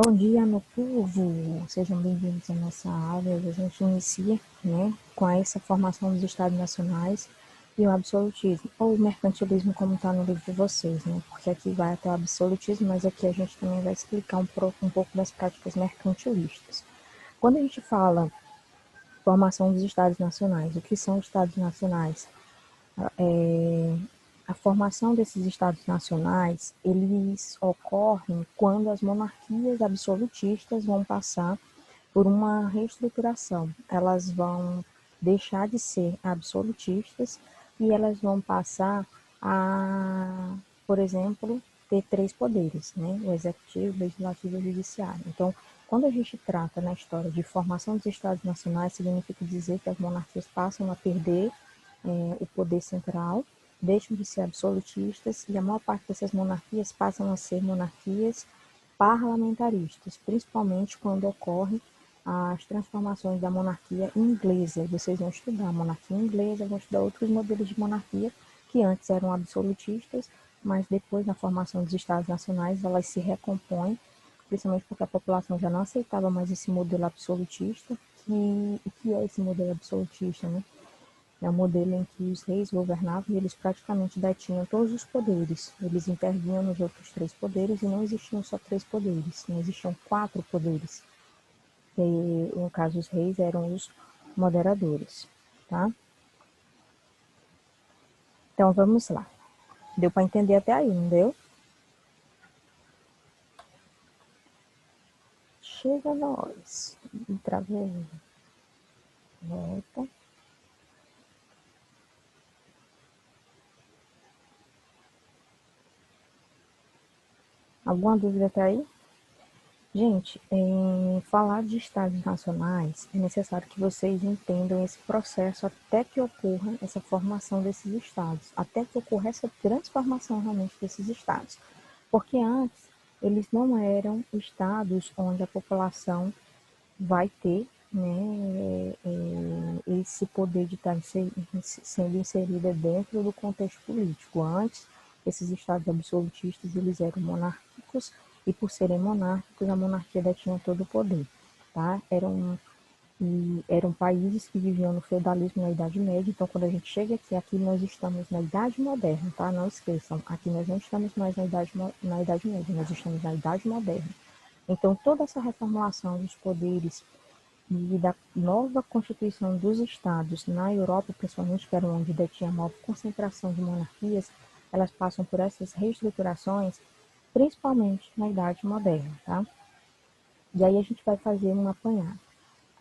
Bom dia, meu povo! Sejam bem-vindos à nossa aula. Hoje a gente inicia, com essa formação dos Estados Nacionais e o absolutismo, ou o mercantilismo, como está no livro de vocês, né? Porque aqui vai até o absolutismo, mas aqui a gente também vai explicar um pouco das práticas mercantilistas. Quando a gente fala formação dos Estados Nacionais, o que são Estados Nacionais? A formação desses estados nacionais, eles ocorrem quando as monarquias absolutistas vão passar por uma reestruturação. Elas vão deixar de ser absolutistas e elas vão passar a, por exemplo, ter três poderes, né? O executivo, o legislativo e o judiciário. Então, quando a gente trata na história de formação dos estados nacionais, significa dizer que as monarquias passam a perder o poder central, deixam de ser absolutistas e a maior parte dessas monarquias passam a ser monarquias parlamentaristas, principalmente quando ocorrem as transformações da monarquia inglesa. Vocês vão estudar a monarquia inglesa, vão estudar outros modelos de monarquia que antes eram absolutistas, mas depois, na formação dos Estados Nacionais, elas se recompõem, principalmente porque a população já não aceitava mais esse modelo absolutista. Que é esse modelo absolutista, né? É um modelo em que os reis governavam e eles praticamente detinham todos os poderes. Eles intervinham nos outros três poderes e não existiam só três poderes, não existiam quatro poderes. E, no caso, os reis eram os moderadores, tá? Então, vamos lá. Deu para entender até aí, não deu? Chega nós. Travou. Volta. Alguma dúvida até aí? Gente, em falar de estados nacionais, é necessário que vocês entendam esse processo até que ocorra essa formação desses estados, até que ocorra essa transformação realmente desses estados. Porque antes, eles não eram estados onde a população vai ter, esse poder de estar sendo inserida dentro do contexto político. Antes, esses estados absolutistas eles eram monárquicos e por serem monárquicos a monarquia detinha todo o poder, tá? Eram países que viviam no feudalismo na Idade Média. Então, quando a gente chega aqui nós estamos na Idade Moderna, tá? Não esqueçam, aqui nós não estamos mais na Idade Média, nós estamos na Idade Moderna. Então, toda essa reformulação dos poderes e da nova constituição dos estados na Europa, principalmente, que era onde detinha a maior concentração de monarquias, elas passam por essas reestruturações, principalmente na Idade Moderna, tá? E aí a gente vai fazer um apanhado.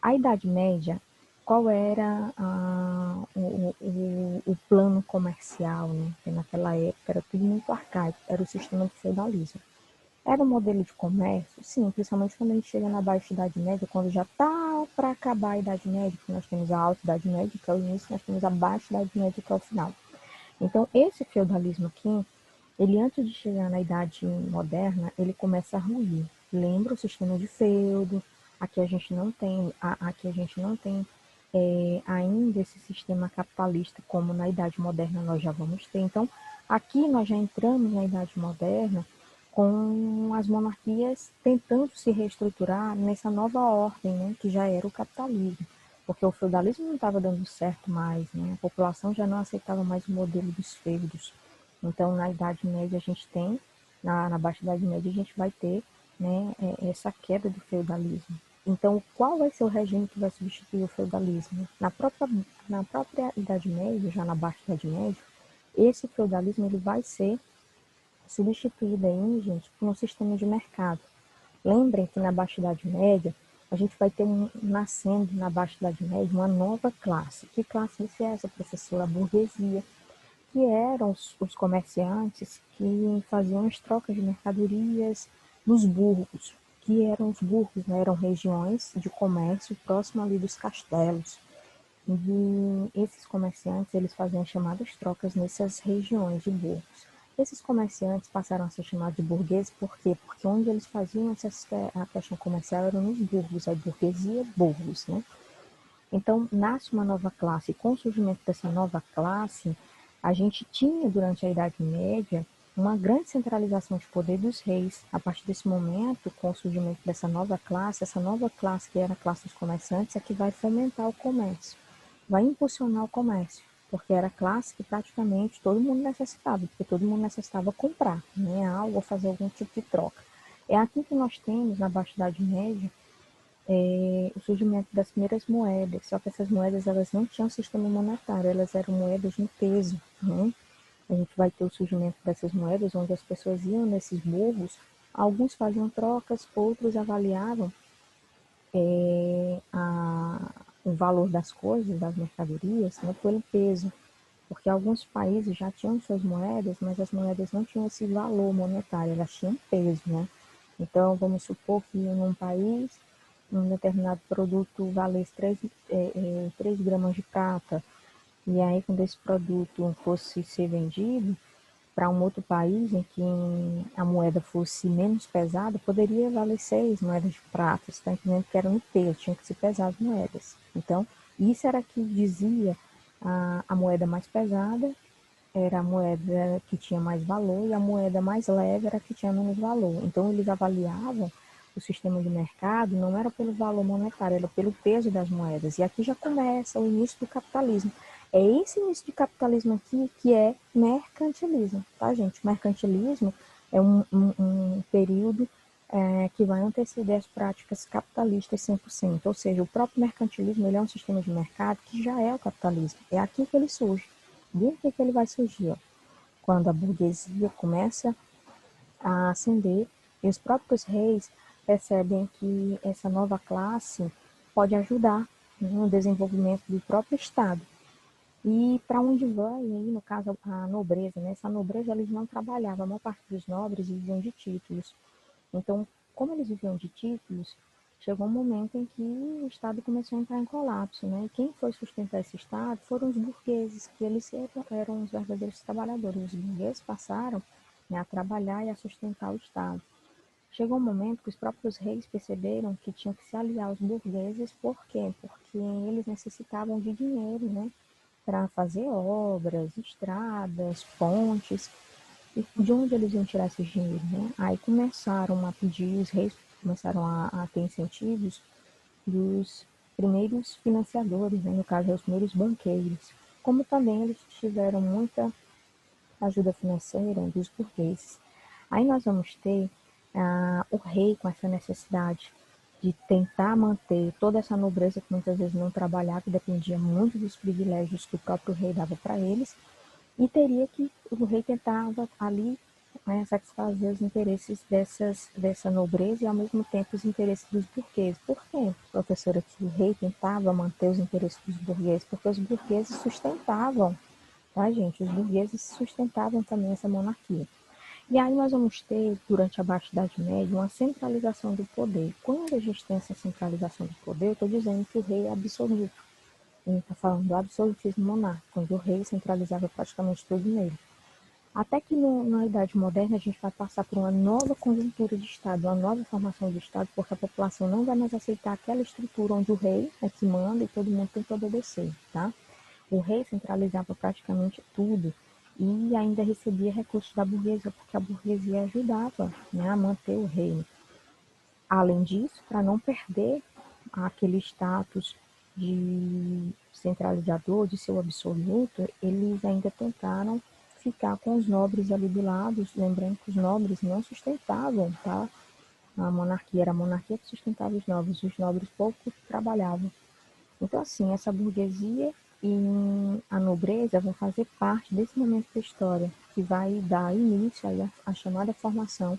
A Idade Média, qual era o plano comercial, né? Porque naquela época era tudo muito arcaico, era o sistema de feudalismo. Era um modelo de comércio? Sim, principalmente quando a gente chega na Baixa Idade Média, quando já está para acabar a Idade Média, que nós temos a Alta Idade Média, que é o início, nós temos a Baixa Idade Média, que é o final. Então, esse feudalismo aqui, ele antes de chegar na Idade Moderna, ele começa a ruir. Lembra o sistema de feudo? Aqui a gente não tem, aqui a gente não tem ainda esse sistema capitalista como na Idade Moderna nós já vamos ter. Então, aqui nós já entramos na Idade Moderna com as monarquias tentando se reestruturar nessa nova ordem, né, que já era o capitalismo, porque o feudalismo não estava dando certo mais, né, a população já não aceitava mais o modelo dos feudos. Então, na Idade Média a gente tem, na Baixa Idade Média a gente vai ter, né, essa queda do feudalismo. Então, qual vai ser o regime que vai substituir o feudalismo? Na própria Idade Média, já na Baixa Idade Média, esse feudalismo ele vai ser substituído aí, gente, por um sistema de mercado. Lembrem que na Baixa Idade Média, a gente vai ter nascendo na Baixa Idade Média uma nova classe. Que classe é essa, professora? A burguesia, que eram os comerciantes que faziam as trocas de mercadorias nos burgos, que eram os burgos, né? Eram regiões de comércio próximo ali dos castelos. E esses comerciantes, eles faziam chamadas trocas nessas regiões de burgos. Esses comerciantes passaram a ser chamados de burgueses, por quê? Porque onde eles faziam a questão comercial eram nos burgos, a burguesia, burgos, né? Então, nasce uma nova classe. E com o surgimento dessa nova classe, a gente tinha, durante a Idade Média, uma grande centralização de poder dos reis. A partir desse momento, com o surgimento dessa nova classe, essa nova classe que era a classe dos comerciantes, é que vai fomentar o comércio, vai impulsionar o comércio, porque era a classe que praticamente todo mundo necessitava, porque todo mundo necessitava comprar, né, algo ou fazer algum tipo de troca. É aqui que nós temos, na Baixa Idade Média, o surgimento das primeiras moedas, só que essas moedas elas não tinham sistema monetário, elas eram moedas em peso, né? A gente vai ter o surgimento dessas moedas, onde as pessoas iam nesses burgos, alguns faziam trocas, outros avaliavam o valor das coisas, das mercadorias, né, pelo peso, porque alguns países já tinham suas moedas, mas as moedas não tinham esse valor monetário, elas tinham peso, né? Então, vamos supor que num país, um determinado produto valesse 3 gramas de prata, e aí quando esse produto fosse ser vendido para um outro país em que a moeda fosse menos pesada, poderia valer 6 moedas de prata. Você está entendendo que era um peso, tinha que se pesar as moedas. Então, isso era que dizia a moeda mais pesada era a moeda que tinha mais valor e a moeda mais leve era a que tinha menos valor. Então, eles avaliavam o sistema de mercado não era pelo valor monetário, era pelo peso das moedas. E aqui já começa o início do capitalismo. É esse início de capitalismo aqui que é mercantilismo, tá, gente? O mercantilismo é um período que vai anteceder as práticas capitalistas 100%. Ou seja, o próprio mercantilismo ele é um sistema de mercado que já é o capitalismo. É aqui que ele surge. E o que ele vai surgir? Ó? Quando a burguesia começa a ascender e os próprios reis percebem que essa nova classe pode ajudar no desenvolvimento do próprio Estado. E para onde vai, aí, no caso, a nobreza, né? Essa nobreza eles não trabalhavam, a maior parte dos nobres viviam de títulos. Então, como eles viviam de títulos, chegou um momento em que o Estado começou a entrar em colapso, né? E quem foi sustentar esse Estado foram os burgueses, que eles eram os verdadeiros trabalhadores. Os burgueses passaram, né, a trabalhar e a sustentar o Estado. Chegou um momento que os próprios reis perceberam que tinham que se aliar aos burgueses, por quê? Porque eles necessitavam de dinheiro, né? Para fazer obras, estradas, pontes. E de onde eles iam tirar esse dinheiro, né? Aí começaram a pedir, os reis começaram a ter incentivos dos primeiros financiadores, né? No caso, os primeiros banqueiros. Como também eles tiveram muita ajuda financeira dos burgueses. Aí nós vamos ter o rei com essa necessidade de tentar manter toda essa nobreza que muitas vezes não trabalhava, que dependia muito dos privilégios que o próprio rei dava para eles, e teria que o rei tentava ali, né, satisfazer os interesses dessa nobreza e ao mesmo tempo os interesses dos burgueses. Por quê, professora, que o rei tentava manter os interesses dos burgueses? Porque os burgueses sustentavam, tá, gente? Os burgueses sustentavam também essa monarquia. E aí nós vamos ter, durante a Baixa Idade Média, uma centralização do poder. Quando a gente tem essa centralização do poder, eu estou dizendo que o rei é absoluto. A gente está falando do absolutismo monárquico, onde o rei centralizava praticamente tudo nele. Até que na Idade Moderna a gente vai passar por uma nova conjuntura de Estado, uma nova formação de Estado, porque a população não vai mais aceitar aquela estrutura onde o rei é que manda e todo mundo tem que obedecer, tá? O rei centralizava praticamente tudo e ainda recebia recursos da burguesia, porque a burguesia ajudava, né, a manter o reino. Além disso, para não perder aquele status de centralizador, de seu absoluto, eles ainda tentaram ficar com os nobres ali do lado, lembrando que os nobres não sustentavam, tá? A monarquia era a monarquia que sustentava os nobres pouco trabalhavam. Então, assim, essa burguesia e a nobreza vão fazer parte desse momento da história, que vai dar início à chamada formação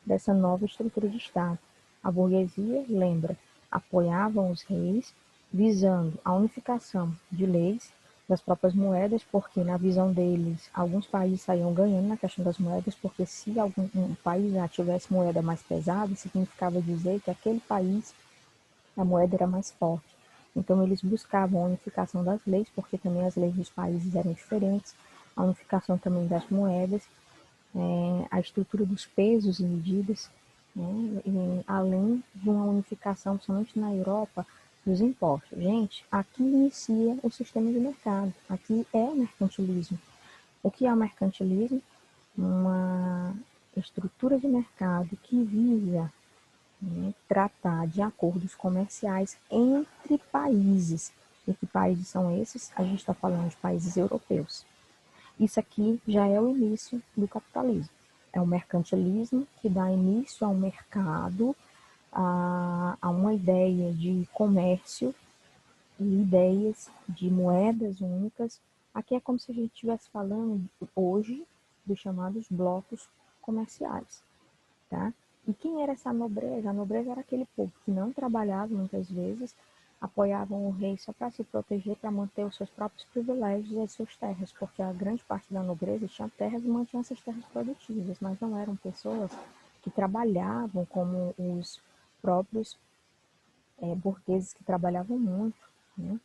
dessa nova estrutura de Estado. A burguesia, lembra, apoiavam os reis, visando a unificação de leis das próprias moedas, porque na visão deles, alguns países saíam ganhando na questão das moedas, porque se um país já tivesse moeda mais pesada, significava dizer que aquele país, a moeda era mais forte. Então eles buscavam a unificação das leis, porque também as leis dos países eram diferentes, a unificação também das moedas, a estrutura dos pesos e medidas, né, e além de uma unificação, principalmente na Europa, dos impostos. Gente, aqui inicia o sistema de mercado, aqui é o mercantilismo. O que é o mercantilismo? uma estrutura de mercado que visa, né, tratar de acordos comerciais entre países. E que países são esses? A gente está falando de países europeus. Isso aqui já é o início do capitalismo. É o mercantilismo que dá início ao mercado, a uma ideia de comércio e ideias de moedas únicas. Aqui é como se a gente estivesse falando hoje dos chamados blocos comerciais, tá? E quem era essa nobreza? A nobreza era aquele povo que não trabalhava muitas vezes, apoiavam o rei só para se proteger, para manter os seus próprios privilégios e as suas terras, porque a grande parte da nobreza tinha terras e mantinha essas terras produtivas, mas não eram pessoas que trabalhavam como os próprios burgueses que trabalhavam muito, né?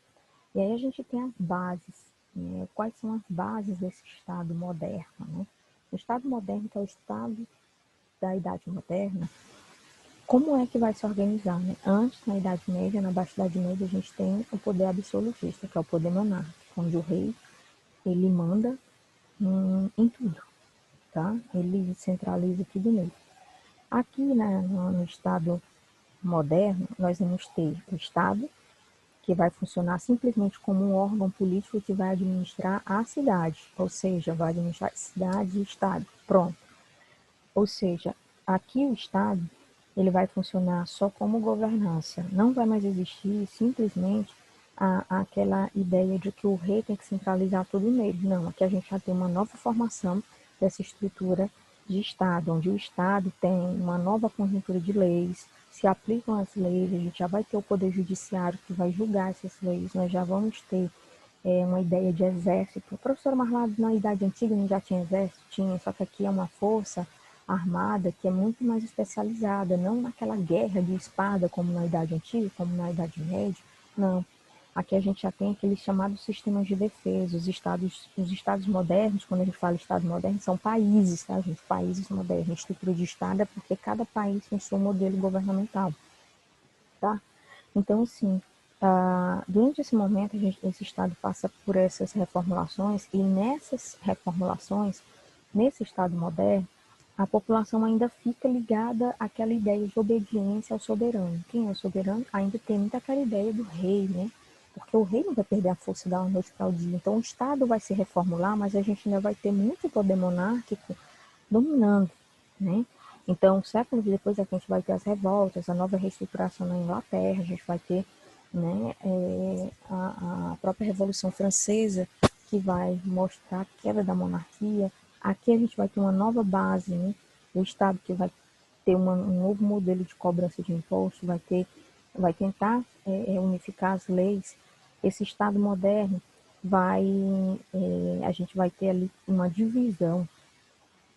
E aí a gente tem as bases, né? Quais são as bases desse Estado moderno, né? O Estado moderno, que é o Estado da Idade Moderna, como é que vai se organizar, né? Antes, na Idade Média, na Baixa Idade Média, a gente tem o poder absolutista, que é o poder monárquico, onde o rei, ele manda em tudo, tá? Ele centraliza tudo nele. Aqui, né, no Estado moderno, nós vamos ter o Estado, que vai funcionar simplesmente como um órgão político que vai administrar a cidade, ou seja, vai administrar cidade e Estado, pronto. Ou seja, aqui o Estado ele vai funcionar só como governança. Não vai mais existir simplesmente aquela ideia de que o rei tem que centralizar tudo nele. Não, aqui a gente já tem uma nova formação dessa estrutura de Estado, onde o Estado tem uma nova conjuntura de leis, se aplicam as leis, a gente já vai ter o poder judiciário que vai julgar essas leis, nós já vamos ter uma ideia de exército. O professor Marlado, na Idade Antiga, não já tinha exército? Tinha, só que aqui é uma força armada que é muito mais especializada, não naquela guerra de espada como na Idade Antiga, como na Idade Média, não. Aqui a gente já tem aqueles chamados sistemas de defesa, os estados modernos, quando a gente fala Estado moderno, são países, tá, gente? Países modernos. A estrutura de Estado é porque cada país tem seu modelo governamental, tá? Então, assim, durante esse momento, esse Estado passa por essas reformulações e nessas reformulações, nesse Estado moderno, a população ainda fica ligada àquela ideia de obediência ao soberano. Quem é o soberano? Ainda tem muito aquela ideia do rei, né? Porque o rei não vai perder a força da noite para o dia. Então, o Estado vai se reformular, mas a gente ainda vai ter muito poder monárquico dominando, né? Então, séculos depois é que a gente vai ter as revoltas, a nova reestruturação na Inglaterra, a gente vai ter, né, a própria Revolução Francesa, que vai mostrar a queda da monarquia. Aqui a gente vai ter uma nova base, né, do Estado que vai ter um novo modelo de cobrança de imposto, vai tentar unificar as leis. Esse Estado moderno a gente vai ter ali uma divisão,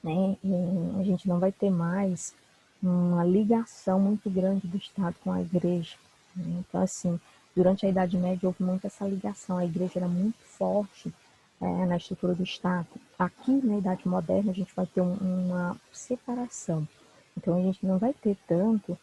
né? E a gente não vai ter mais uma ligação muito grande do Estado com a igreja, né? Então, assim, durante a Idade Média houve muito essa ligação, a igreja era muito forte na estrutura do Estado. Aqui, na Idade Moderna, a gente vai ter uma separação. Então, a gente não vai ter tanto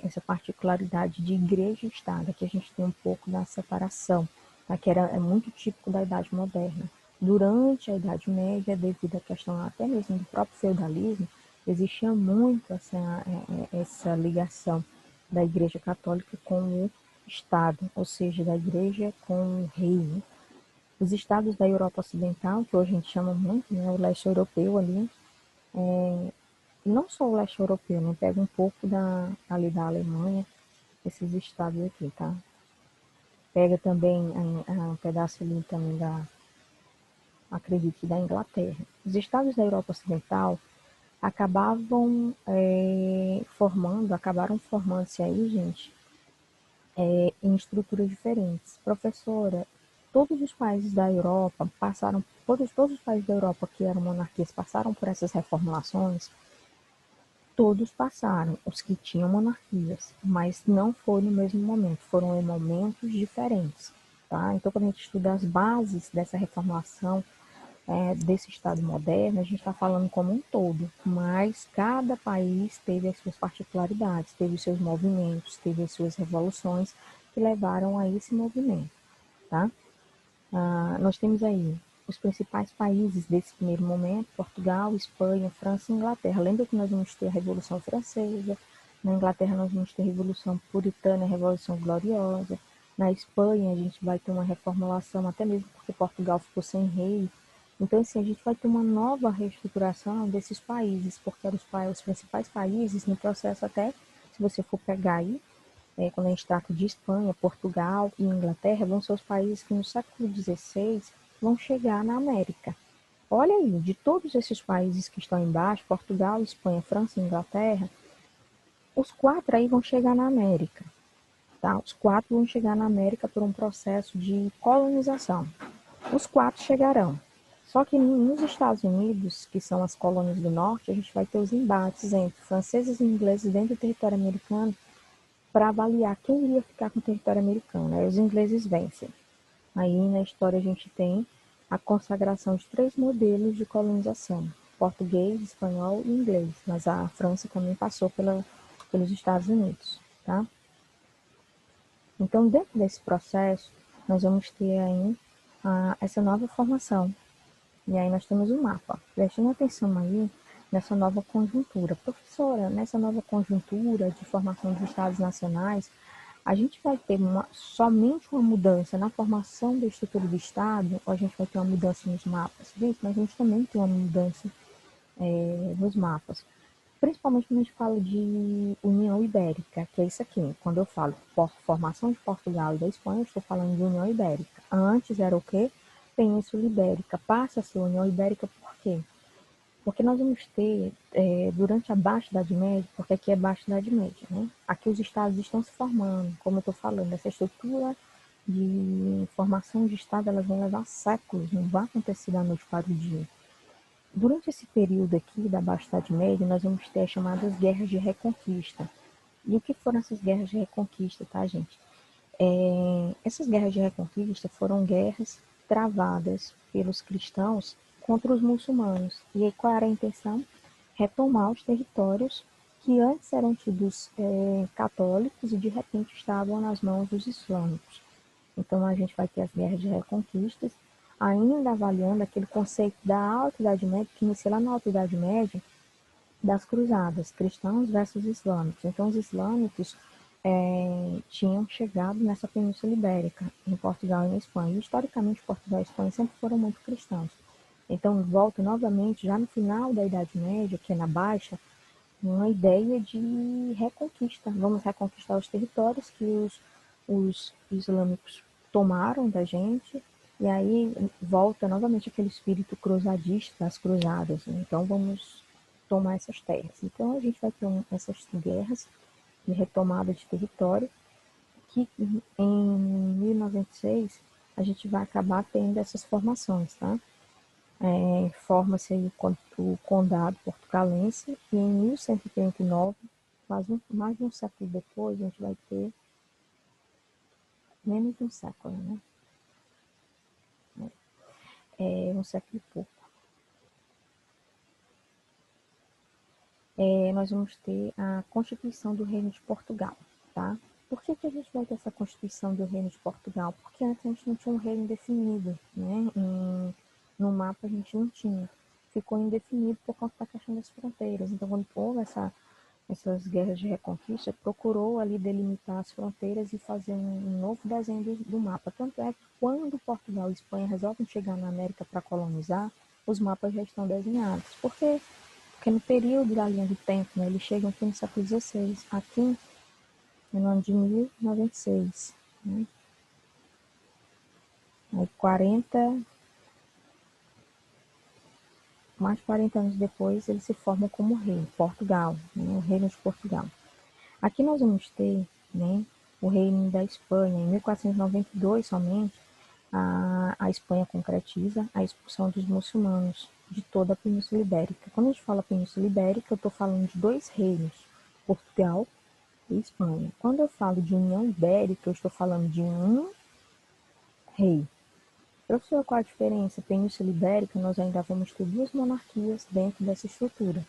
essa particularidade de igreja e Estado. Aqui a gente tem um pouco da separação, tá? Que é muito típico da Idade Moderna. Durante a Idade Média, devido à questão até mesmo do próprio feudalismo, existia muito essa ligação da Igreja Católica com o Estado, ou seja, da Igreja com o rei, né? Os estados da Europa Ocidental, que hoje a gente chama muito, né, o leste europeu ali, não só o leste europeu, né, pega um pouco ali da Alemanha, esses estados aqui, tá? Pega também um pedaço ali também acredito que da Inglaterra. Os estados da Europa Ocidental acabaram formando-se aí, gente, em estruturas diferentes. Professora, todos os países da Europa passaram, todos os países da Europa que eram monarquias passaram por essas reformulações, todos passaram, os que tinham monarquias, mas não foi no mesmo momento, foram em momentos diferentes, tá? Então, quando a gente estuda as bases dessa reformulação, desse Estado moderno, a gente está falando como um todo, mas cada país teve as suas particularidades, teve os seus movimentos, teve as suas revoluções que levaram a esse movimento, tá? Nós temos aí os principais países desse primeiro momento: Portugal, Espanha, França e Inglaterra. Lembra que nós vamos ter a Revolução Francesa, na Inglaterra nós vamos ter a Revolução Puritana, a Revolução Gloriosa, na Espanha a gente vai ter uma reformulação, até mesmo porque Portugal ficou sem rei. Então, assim, a gente vai ter uma nova reestruturação desses países, porque eram os principais países no processo, até se você for pegar aí, quando a gente trata de Espanha, Portugal e Inglaterra, vão ser os países que no século XVI vão chegar na América. Olha aí, de todos esses países que estão embaixo, Portugal, Espanha, França e Inglaterra, os 4 aí vão chegar na América. Tá? Os 4 vão chegar na América por um processo de colonização. Os 4 chegarão. Só que nos Estados Unidos, que são as colônias do norte, a gente vai ter os embates entre franceses e ingleses dentro do território americano para avaliar quem iria ficar com o território americano. Aí os ingleses vencem. Aí na história a gente tem a consagração de 3 modelos de colonização: português, espanhol e inglês. Mas a França também passou pelos Estados Unidos. Tá? Então, dentro desse processo, nós vamos ter aí essa nova formação. E aí nós temos um mapa. Prestando atenção aí nessa nova conjuntura. Professora, nessa nova conjuntura de formação dos estados nacionais, a gente vai ter somente uma mudança na formação da estrutura do Estado, ou a gente vai ter uma mudança nos mapas? Gente, mas a gente também tem uma mudança nos mapas. Principalmente quando a gente fala de União Ibérica, que é isso aqui. Quando eu falo por formação de Portugal e da Espanha, eu estou falando de União Ibérica. Antes era o quê? Península Ibérica. Passa a ser União Ibérica por quê? Porque nós vamos ter, durante a Baixa Idade Média, porque aqui é Baixa Idade Média, né? Aqui os estados estão se formando, como eu estou falando, essa estrutura de formação de estado, elas vão levar séculos, não vai acontecer da noite para o dia. Durante esse período aqui da Baixa Idade Média, nós vamos ter as chamadas guerras de reconquista. E o que foram essas guerras de reconquista, tá, gente? Essas guerras de reconquista foram guerras travadas pelos cristãos contra os muçulmanos. E aí, qual era a intenção? Retomar os territórios que antes eram tidos católicos e de repente estavam nas mãos dos islâmicos. Então a gente vai ter as guerras de reconquistas, ainda avaliando aquele conceito da Alta Idade Média, que inicia lá na Alta Idade Média, das cruzadas, cristãos versus islâmicos. Então os islâmicos tinham chegado nessa Península Ibérica, em Portugal e na Espanha. E, historicamente, Portugal e Espanha sempre foram muito cristãos. Então, volta novamente, já no final da Idade Média, que é na Baixa, uma ideia de reconquista. Vamos reconquistar os territórios que os islâmicos tomaram da gente, e aí volta novamente aquele espírito cruzadista das cruzadas. Né? Então, vamos tomar essas terras. Então, a gente vai ter essas guerras de retomada de território, que em 1096 a gente vai acabar tendo essas formações, tá? Forma-se aí o Condado Portucalense, e em 1139, mais de um século depois, a gente vai ter menos de um século, né? Um século e pouco. Nós vamos ter a Constituição do Reino de Portugal, tá? Por que a gente vai ter essa Constituição do Reino de Portugal? Porque antes a gente não tinha um reino definido, né? No mapa a gente não tinha. Ficou indefinido por conta da questão das fronteiras. Então, quando houve essas guerras de reconquista, procurou ali delimitar as fronteiras e fazer um novo desenho do mapa. Tanto é que quando Portugal e Espanha resolvem chegar na América para colonizar, os mapas já estão desenhados. Por quê? Porque no período da linha do tempo, né, eles chegam aqui no século XVI, aqui no ano de 1096. Né? Aí mais de 40 anos depois, eles se formam como rei, Portugal, né, o Reino de Portugal. Aqui nós vamos ter, né, o Reino da Espanha. Em 1492 somente, a Espanha concretiza a expulsão dos muçulmanos de toda a Península Ibérica. Quando a gente fala Península Ibérica, eu estou falando de 2 reinos, Portugal e Espanha. Quando eu falo de União Ibérica, eu estou falando de um rei. Professor, qual a diferença? Península Ibérica, nós ainda vamos ter 2 monarquias dentro dessa estrutura.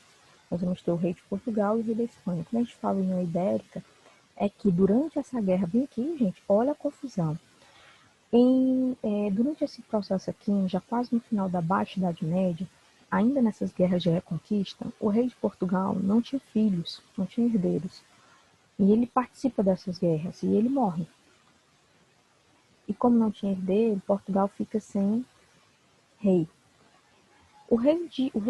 Nós vamos ter o rei de Portugal e o rei da Espanha. Quando a gente fala União Ibérica, é que durante essa guerra, bem aqui, gente, olha a confusão. Durante esse processo aqui, já quase no final da Baixa Idade Média, ainda nessas guerras de reconquista, o rei de Portugal não tinha filhos, não tinha herdeiros. E ele participa dessas guerras e ele morre. E como não tinha herdeiro, Portugal fica sem rei. O rei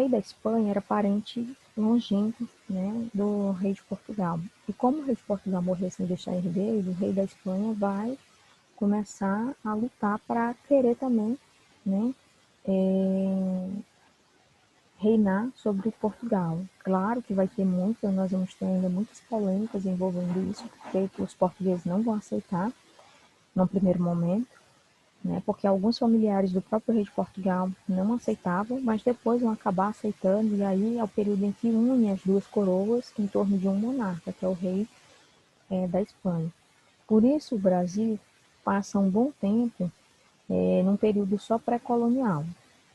da Espanha era parente longínquo, né, do rei de Portugal. E como o rei de Portugal morreu sem deixar herdeiro, o rei da Espanha vai começar a lutar para querer também, né, é, reinar sobre Portugal. Claro que vai ter nós vamos ter ainda muitas polêmicas envolvendo isso, porque os portugueses não vão aceitar no primeiro momento, né, porque alguns familiares do próprio rei de Portugal não aceitavam, mas depois vão acabar aceitando, e aí é o período em que une as duas coroas em torno de um monarca, que é o rei da Espanha. Por isso o Brasil passa um bom tempo num período só pré-colonial.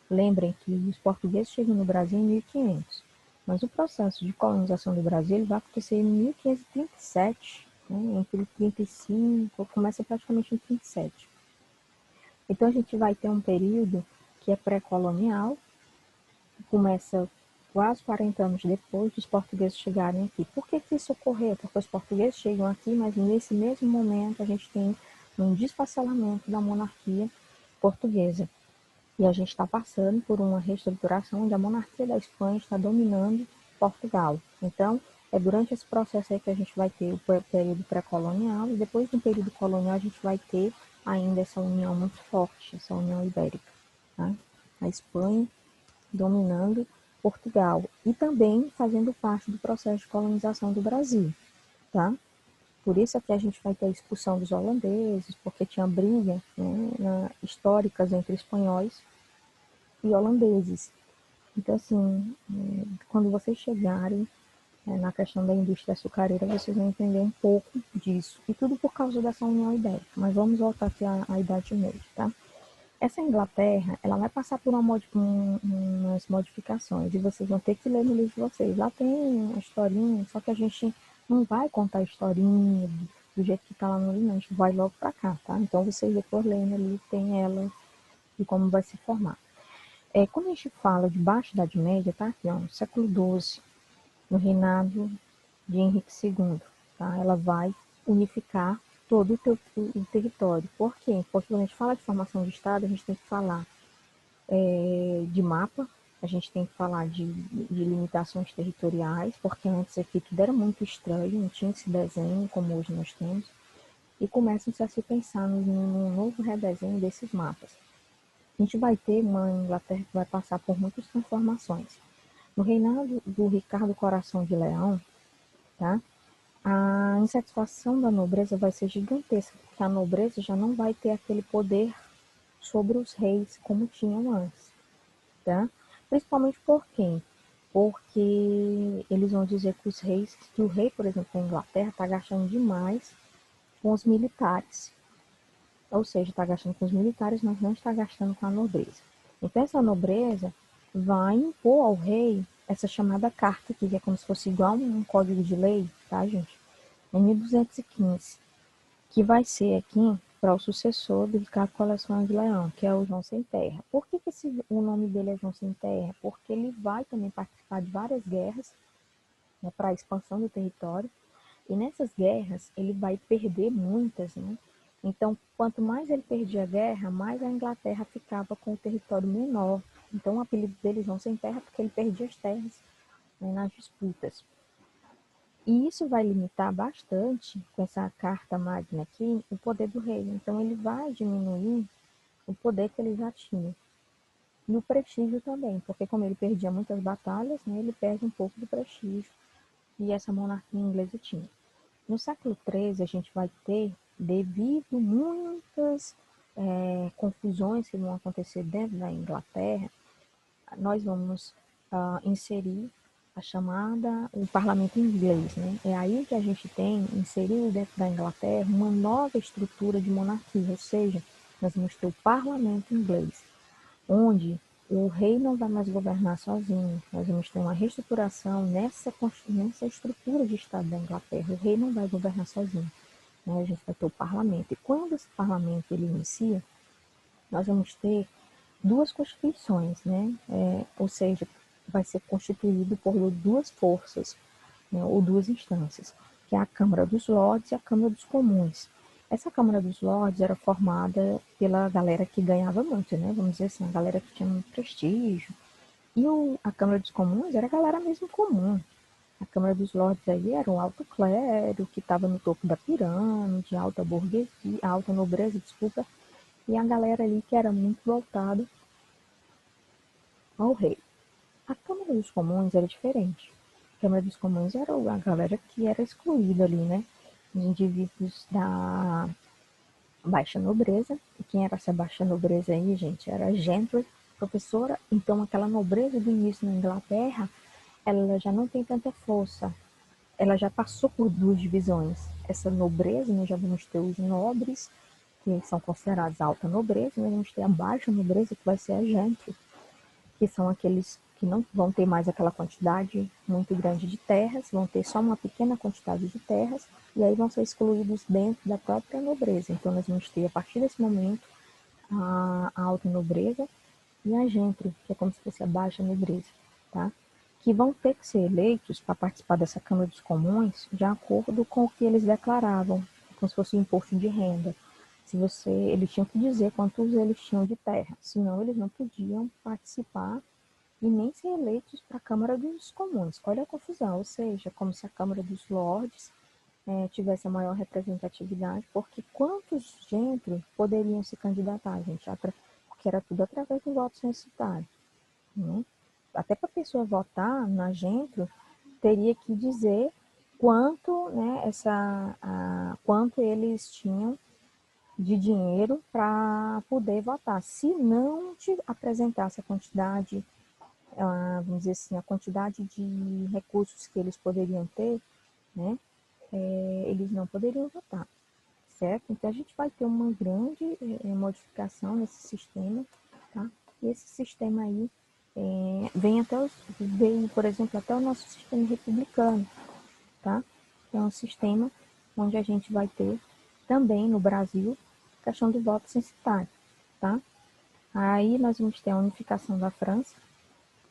Lembrem que os portugueses chegam no Brasil em 1500, mas o processo de colonização do Brasil vai acontecer em 1537, né, entre 35, começa praticamente em 37. Então a gente vai ter um período que é pré-colonial, que começa quase 40 anos depois dos portugueses chegarem aqui. Por que isso ocorreu? Porque os portugueses chegam aqui, mas nesse mesmo momento a gente tem um desfacelamento da monarquia portuguesa. E a gente está passando por uma reestruturação onde a monarquia da Espanha está dominando Portugal. Então, é durante esse processo aí que a gente vai ter o período pré-colonial, e depois do período colonial a gente vai ter ainda essa união muito forte, essa união ibérica. Tá? A Espanha dominando Portugal e também fazendo parte do processo de colonização do Brasil. Tá? Por isso é que a gente vai ter a expulsão dos holandeses, porque tinha briga, né, históricas entre espanhóis e holandeses. Então, assim, quando vocês chegarem na questão da indústria açucareira, vocês vão entender um pouco disso. E tudo por causa dessa União Ibérica. Mas vamos voltar aqui à Idade Média, tá? Essa Inglaterra, ela vai passar por umas modificações, e vocês vão ter que ler no livro de vocês. Lá tem uma historinha, só que a gente não vai contar a historinha do jeito que está lá no livro, a gente vai logo para cá, tá? Então vocês depois lendo ali, tem ela e como vai se formar. Quando a gente fala de Baixa Idade Média, tá aqui, ó, no século XII, no reinado de Henrique II, tá? Ela vai unificar todo o território. Por quê? Porque quando a gente fala de formação de Estado, a gente tem que falar de mapa, a gente tem que falar de limitações territoriais, porque antes aqui tudo era muito estranho, não tinha esse desenho como hoje nós temos, e começam-se a se pensar num novo redesenho desses mapas. A gente vai ter uma Inglaterra que vai passar por muitas transformações. No reinado do Ricardo Coração de Leão, tá? A insatisfação da nobreza vai ser gigantesca, porque a nobreza já não vai ter aquele poder sobre os reis como tinham antes, tá? Principalmente por quê? Porque eles vão dizer que que o rei, por exemplo, da Inglaterra, está gastando demais com os militares. Ou seja, está gastando com os militares, mas não está gastando com a nobreza. Então, essa nobreza vai impor ao rei essa chamada carta aqui, que é como se fosse igual um código de lei, tá, gente? Em 1215, que vai ser aqui para o sucessor do Ricardo Coração de Leão, que é o João Sem Terra. Por que o nome dele é João Sem Terra? Porque ele vai também participar de várias guerras, né, para a expansão do território, e nessas guerras ele vai perder muitas, né? Então, quanto mais ele perdia a guerra, mais a Inglaterra ficava com o território menor. Então, o apelido dele João Sem Terra, porque ele perdia as terras, né, nas disputas. E isso vai limitar bastante, com essa carta magna aqui, o poder do rei. Então, ele vai diminuir o poder que ele já tinha. E o prestígio também, porque como ele perdia muitas batalhas, né, ele perde um pouco do prestígio que essa monarquia inglesa tinha. No século XIII, a gente vai ter, devido muitas confusões que vão acontecer dentro da Inglaterra, nós vamos inserir o parlamento inglês, né? É aí que a gente tem inserido dentro da Inglaterra uma nova estrutura de monarquia, ou seja, nós vamos ter o parlamento inglês, onde o rei não vai mais governar sozinho. Nós vamos ter uma reestruturação nessa estrutura de Estado da Inglaterra. O rei não vai governar sozinho, né? A gente vai ter o parlamento. E quando esse parlamento ele inicia, nós vamos ter duas constituições, né? Ou seja, vai ser constituído por duas forças, né? Ou duas instâncias, que é a Câmara dos Lordes e a Câmara dos Comuns. Essa Câmara dos Lordes era formada pela galera que ganhava muito, né? Vamos dizer assim, a galera que tinha muito prestígio. E a Câmara dos Comuns era a galera mesmo comum. A Câmara dos Lordes aí era um alto clero, que estava no topo da pirâmide, alta burguesia, alta nobreza, desculpa, e a galera ali que era muito voltada ao rei. A Câmara dos Comuns era diferente. A Câmara dos Comuns era a galera que era excluída ali, né? Os indivíduos da baixa nobreza. E quem era essa baixa nobreza aí, gente? Era gentry, professora. Então, aquela nobreza do início na Inglaterra, ela já não tem tanta força. Ela já passou por duas divisões. Essa nobreza, nós já vamos ter os nobres, que são considerados alta nobreza, nós vamos ter a baixa nobreza, que vai ser a gentry, que são aqueles que não vão ter mais aquela quantidade muito grande de terras, vão ter só uma pequena quantidade de terras, e aí vão ser excluídos dentro da própria nobreza. Então, nós vamos ter, a partir desse momento, a alta nobreza e a gentry, que é como se fosse a baixa nobreza, tá? Que vão ter que ser eleitos para participar dessa Câmara dos Comuns de acordo com o que eles declaravam, como se fosse o imposto de renda. Se você, eles tinham que dizer quantos eles tinham de terra, senão eles não podiam participar e nem ser eleitos para a Câmara dos Comuns. Olha a confusão, ou seja, como se a Câmara dos Lordes tivesse a maior representatividade, porque quantos gentry poderiam se candidatar, gente? Porque era tudo através do voto censitário, né? Até para a pessoa votar na gentry, teria que dizer quanto, né, quanto eles tinham de dinheiro para poder votar. Se não te apresentasse a quantidade, vamos dizer assim, a quantidade de recursos que eles poderiam ter, né, eles não poderiam votar, certo? Então a gente vai ter uma grande modificação nesse sistema, tá? E esse sistema aí veio, por exemplo, até o nosso sistema republicano, tá? É um sistema onde a gente vai ter também no Brasil a questão do voto censitário, tá? Aí nós vamos ter a unificação da França.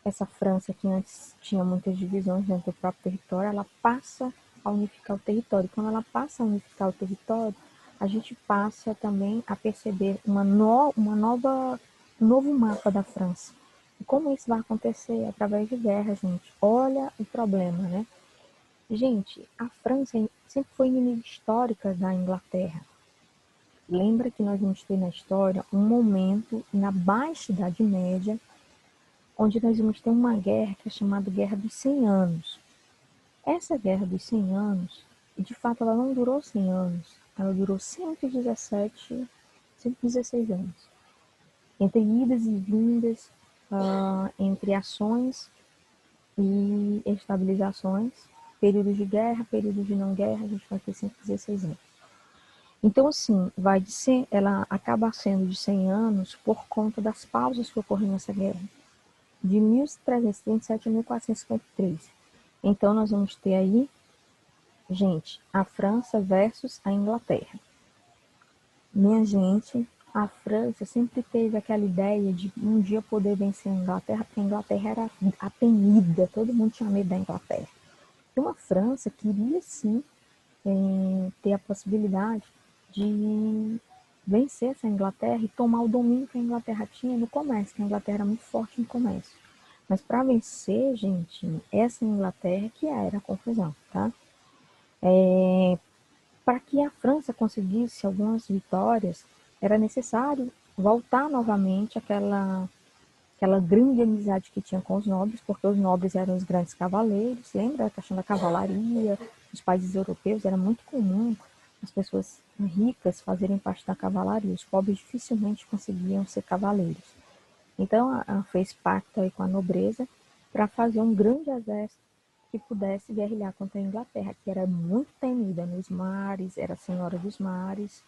Essa França que antes tinha muitas divisões dentro do próprio território, ela passa a unificar o território. Quando ela passa a unificar o território, a gente passa também a perceber um novo mapa da França. E como isso vai acontecer? Através de guerra, gente. Olha o problema, né? Gente, a França sempre foi inimiga histórica da Inglaterra. Lembra que nós vamos ter na história um momento na Baixa Idade Média, onde nós vamos ter uma guerra que é chamada Guerra dos 100 Anos. Essa Guerra dos 100 Anos, de fato, ela não durou 100 anos, ela durou 117, 116 anos. Entre idas e vindas, entre ações e estabilizações, períodos de guerra, períodos de não guerra, a gente vai ter 116 anos. Então, assim, ela acaba sendo de 100 anos por conta das pausas que ocorreram nessa guerra, de 1337 a 1453. Então, nós vamos ter aí, gente, a França versus a Inglaterra. Minha gente, a França sempre teve aquela ideia de um dia poder vencer a Inglaterra, porque a Inglaterra era a temida, todo mundo tinha medo da Inglaterra. Então, a França queria, sim, ter a possibilidade de vencer essa Inglaterra e tomar o domínio que a Inglaterra tinha no comércio, que a Inglaterra era muito forte no comércio. Mas para vencer, gente, essa Inglaterra que era a confusão, tá? Para que a França conseguisse algumas vitórias, era necessário voltar novamente aquela grande amizade que tinha com os nobres, porque os nobres eram os grandes cavaleiros. Lembra a questão da cavalaria? Nos países europeus era muito comum as pessoas ricas fazerem parte da cavalaria. Os pobres dificilmente conseguiam ser cavaleiros. Então, ela fez pacto aí com a nobreza para fazer um grande exército que pudesse guerrilhar contra a Inglaterra, que era muito temida nos mares, era a senhora dos mares,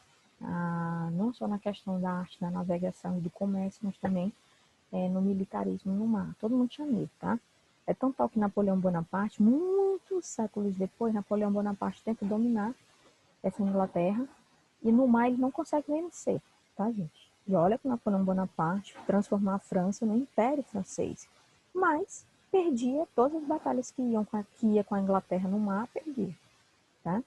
não só na questão da arte da navegação e do comércio, mas também no militarismo no mar. Todo mundo tinha medo, tá? É tão tal que Napoleão Bonaparte, muitos séculos depois, Napoleão Bonaparte tenta dominar essa Inglaterra e no mar ele não consegue vencer, tá, gente? E olha que Napoleão Bonaparte transformou a França no Império Francês. Mas perdia todas as batalhas que ia com a Inglaterra no mar, perdia. Tá?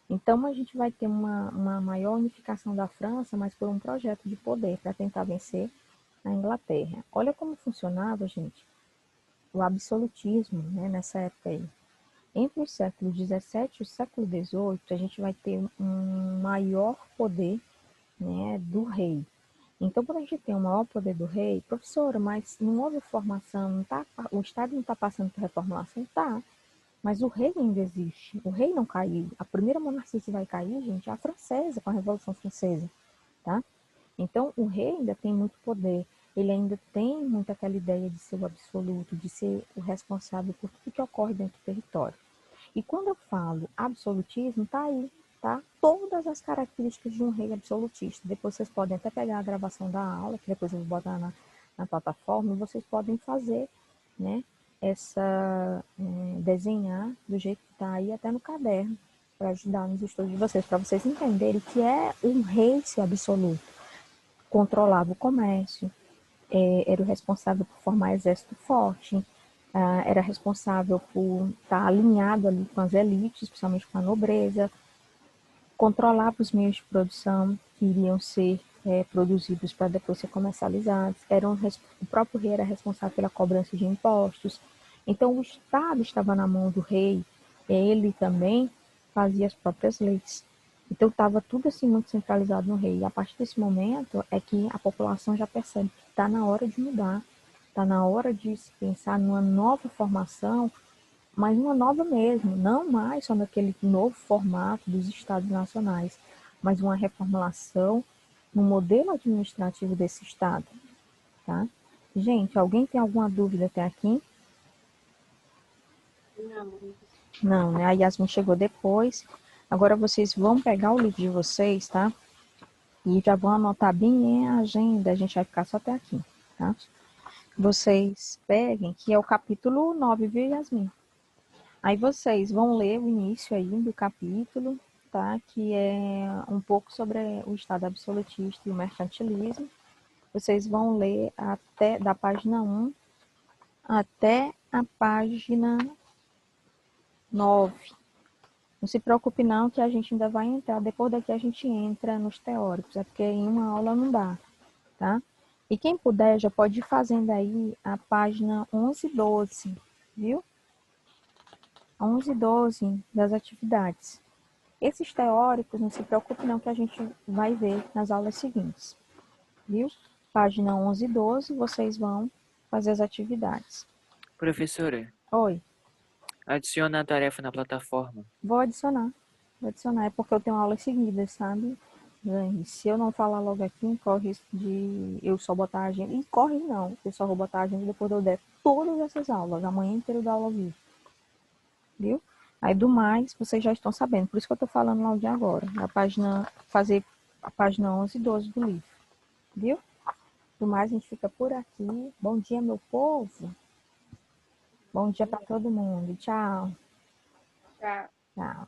Então a gente vai ter uma maior unificação da França, mas por um projeto de poder para tentar vencer a Inglaterra. Olha como funcionava, gente, o absolutismo, né, nessa época aí. Entre os séculos XVII e o século XVIII, a gente vai ter um maior poder, né, do rei. Então, quando a gente tem o maior poder do rei, professora, mas não houve formação, não tá, o Estado não está passando por reformulação? Tá, mas o rei ainda existe. O rei não caiu. A primeira monarquia que vai cair, gente, é a francesa, com a Revolução Francesa. Tá? Então, o rei ainda tem muito poder. Ele ainda tem muito aquela ideia de ser o absoluto, de ser o responsável por tudo que ocorre dentro do território. E quando eu falo absolutismo, tá aí, tá? Todas as características de um rei absolutista. Depois vocês podem até pegar a gravação da aula, que depois eu vou botar na plataforma, e vocês podem fazer, né? Desenhar do jeito que tá aí, até no caderno, para ajudar nos estudos de vocês, para vocês entenderem que é um rei ser absoluto. Controlava o comércio, era o responsável por formar exército forte, era responsável por estar alinhado ali com as elites, principalmente com a nobreza, controlava os meios de produção que iriam ser produzidos para depois ser comercializados, o próprio rei era responsável pela cobrança de impostos, então o Estado estava na mão do rei, ele também fazia as próprias leis. Então estava tudo assim muito centralizado no rei. E a partir desse momento é que a população já percebe que está na hora de mudar, está na hora de se pensar numa nova formação, mas uma nova mesmo, não mais só naquele novo formato dos estados nacionais, mas uma reformulação no modelo administrativo desse estado, tá? Gente, alguém tem alguma dúvida até aqui? Não. Não, né? A Yasmin chegou depois. Agora vocês vão pegar o livro de vocês, tá? E já vão anotar bem a agenda, a gente vai ficar só até aqui, tá? Vocês peguem, que é o capítulo 9, viu, Yasmin? Aí vocês vão ler o início aí do capítulo, tá? Que é um pouco sobre o Estado absolutista e o mercantilismo. Vocês vão ler até da página 1 até a página 9. Não se preocupe não, que a gente ainda vai entrar, depois daqui a gente entra nos teóricos, é porque em uma aula não dá, tá? E quem puder já pode ir fazendo aí a página 11 e 12, viu? 11 e 12 das atividades. Esses teóricos, não se preocupe não, que a gente vai ver nas aulas seguintes, viu? Página 11 e 12, vocês vão fazer as atividades. Professora, Oi, adiciona a tarefa na plataforma. vou adicionar. Vou adicionar, é porque eu tenho aulas seguidas, sabe? E se eu não falar logo aqui, corre risco de eu só botar a agenda. E corre não, eu só vou botar a agenda depois eu der todas essas aulas, a manhã inteira da aula ao vivo, viu? Aí do mais, vocês já estão sabendo, por isso que eu estou falando logo de agora. Fazer a página 11 e 12 do livro, viu? Do mais, a gente fica por aqui. Bom dia, meu povo. Bom dia para todo mundo. Tchau. Tá. Tchau.